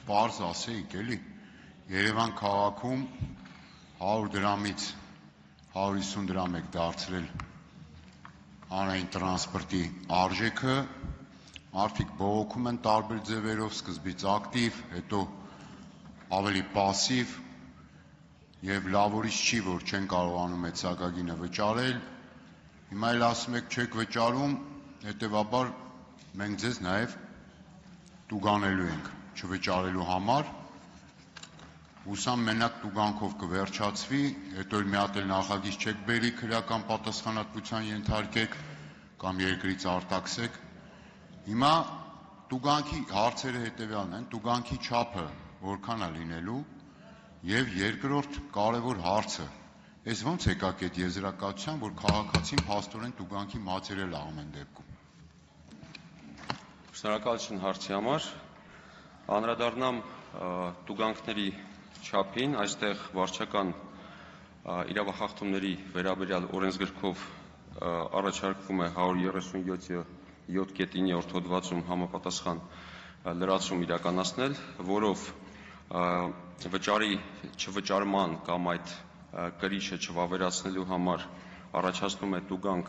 պարզ ասեիք, էլի, Երևան քաղաքում 100 դրամից 150 դրամ եք դարձրել հանրային տրանսպորտի արժեքը, մարդիկ բողոքում են տարբեր ձևերով, սկզբից ակտիվ, հետո ավելի պասիվ, եւ լավորից չի, որ չեն կարողանում այդ սակագինը վճարել, հիմա էլ ասում եք չեք վճարում, հետեւաբար մենք ձեզ նաեւ տուգանելու ենք չվճարելու համար, հուսամ մենակ տուգանքով կվերջացվի, հետո մի հատ էլ նախագիծ չեք բերի քրեական պատասխանատվության ենթարկեք կամ երկրից արտաքսեք, հիմա տուգանքի հարցերը հետևյալն են, տուգանքի չափը որքան է լինելու եւ երկրորդ կարևոր հարցը, այս ոնց եկաք այդ եզրակացության, որ քաղաքացին փաստորեն տուգանքի մատերիալ է ամեն դեպքում։ Շնորհակալություն հարցի համար, անդրադառնամ տուգանքների չափին, այստեղ վարչական իրավախախտումների վերաբերյալ օրենսգրքով առաջարկվում է 137.9 հոդվածում համապատասխան լրացում իրականացնել, որով վճարի չվճարման կամ այդ կրիչը չվավերացնելու համար առաջացնում է տուգանք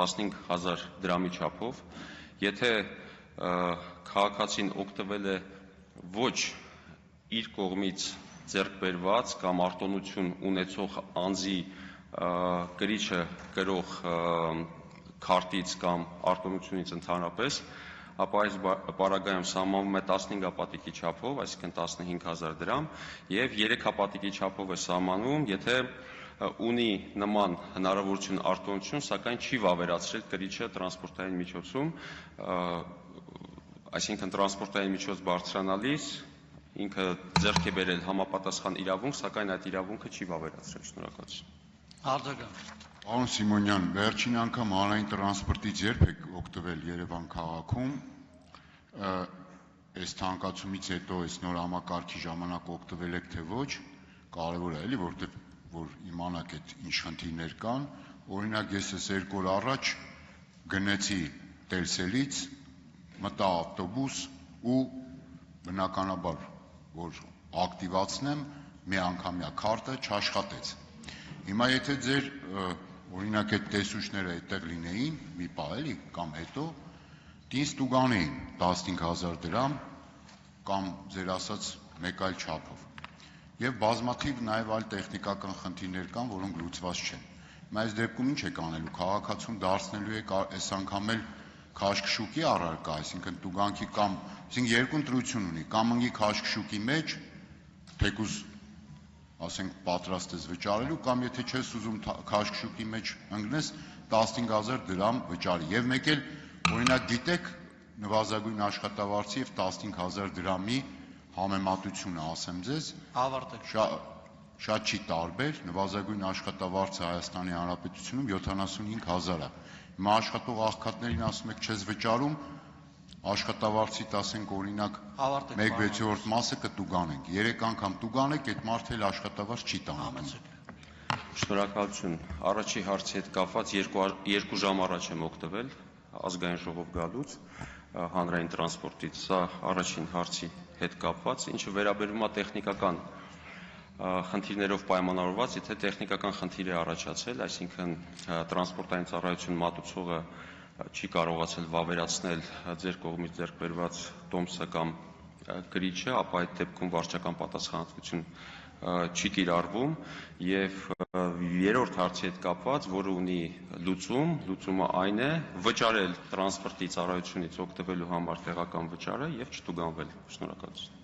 15,000 դրամի չափով, եթե քաղաքացին օգտվել է ոչ իր կողմից ձեռք բերված կամ արտոնություն ունեցող անձի կրիչը կրող քարտից կամ արտոնությունից ընդհանրապես, ապա այս պարագայում սահմանվում է 15 հապատիկի չափով, այսինքն 15,000 դրամ, եւ 3 հապատիկի չափով է սահմանում, եթե ունի նման հնարավորություն արտոնություն, սակայն չի վավերացրել կրիչը տրանսպորտային միջոցում, այսինքն տրանսպորտային միջոց բարձրանալիս ինքը ձեռք է բերել համապատասխան իրավունք, սակայն այդ իրավունքը չի վավերացրել, շնորհակալություն։ Արձագանք։ Պարոն Սիմոնյան, վերջին անգամ հանրային տրանսպորտից երբ եք օգտվել Երևան քաղաքում, այս թանկացումից հետո այս նոր համակարգի ժամանակ օգտվել եք թե ոչ, կարևոր է էլի, որտեղ որ իմանաք այդ ինչ խնդիրներ կան, օրինակ ես այս 2 օր առաջ գնեցի Տելսելից, մտա ավտոբուս ու բնականաբար, որ ակտիվացնեմ, մի անգամյա քարտը չաշխատեց։ Հիմա եթե ձեր օրինակ այդ տեսուչները այդտեղ լինեին, մի պահ էլի կամ հետո, ինձ տուգանեին 15,000 դրամ կամ ձեր ասած մեկ այլ չափով։ Եվ բազմաթիվ նաև այլ տեխնիկական խնդիրներ կան, որոնք լուծված չեն։ Հիմա այս դեպքում ինչ եք անելու, քաղաքացուն դարձնելու եք այս անգամ էլ քաշքշուկի առարկա, այսինքն տուգանքի կամ, այսինքն երկու ընտրություն ունի, կամ ընկի քաշքշուկի մեջ, թեկուզ ասենք պատրաստ ես վճարելու, կամ եթե չես ուզում քաշքշուկի մեջ ընկնես 15,000 դրամ վճարի։ Եվ մեկ էլ օրինակ գիտեք նվազագույն աշխատավարձի եւ 15,000 դրամի համեմատությունը, ասեմ ձեզ, շատ չի տարբեր, նվազագույն աշխատավարձը Հայաստանի Հանրապետությունում 75,000 է։ Հիմա աշխատող աղքատներին ասում եք չես վճարում, աշխատավարձիդ ասենք օրինակ 1/6 մասը կտուգանենք, 3 անգամ տուգանեք, այդ մարդը էլ աշխատավարձ չի տանում։ Շնորհակալություն, առաջի հարցի հետ կապված 2 ժամ առաջ եմ օգտվել ազգային ժողով գալուց հանրային տրանսպորտից, սա առաջին հարցի հետ կապված, ինչը վերաբերում է տեխնիկական խնդիրներով պայմանավորված, եթե տեխնիկական խնդիր է առաջացել, այսինքն տրանսպորտային ծառայություն մատուցողը չի կարողացել վավերացնել ձեր կողմից ձեռք բերված տոմսը կամ կրիչը, ապա այդ դեպքում վարչական պատասխանատվություն չի կիրառվում եւ երրորդ հարցի հետ կապված, որը ունի լուծումը այն է վճարել տրանսպորտի ծառայությունից օգտվելու համար տեղական վճարը եւ չտուգանվել։ Շնորհակալություն։